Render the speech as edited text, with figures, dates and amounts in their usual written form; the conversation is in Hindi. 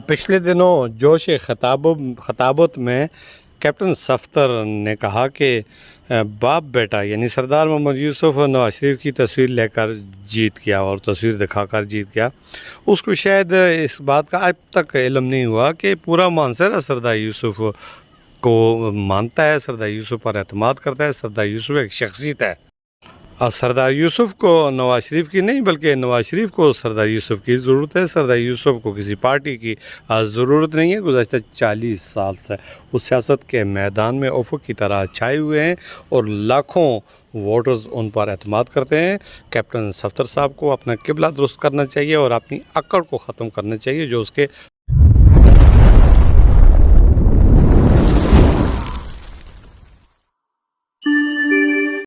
पिछले दिनों जोश खताबत में कैप्टन सफ्तर ने कहा कि बाप बेटा यानी सरदार मोहम्मद यूसुफ और नवाज शरीफ की तस्वीर लेकर जीत गया और तस्वीर दिखाकर जीत गया। उसको शायद इस बात का अब तक इल्म नहीं हुआ कि पूरा मानसरा सरदार यूसुफ को मानता है, सरदार यूसुफ पर एतमाद करता है। सरदार यूसुफ एक शख्सियत है और सरदार यूसुफ को नवाज शरीफ की नहीं बल्कि नवाज शरीफ को सरदार यूसुफ की ज़रूरत है। सरदार यूसुफ को किसी पार्टी की ज़रूरत नहीं है। गुज़श्ता 40 साल से उस सियासत के मैदान में उफ़क़ की तरह छाए हुए हैं और लाखों वोटर्स उन पर एतमाद करते हैं। कैप्टन सफ्तर साहब को अपना किबला दुरुस्त करना चाहिए और अपनी अक्ड़ को ख़त्म करना चाहिए जो उसके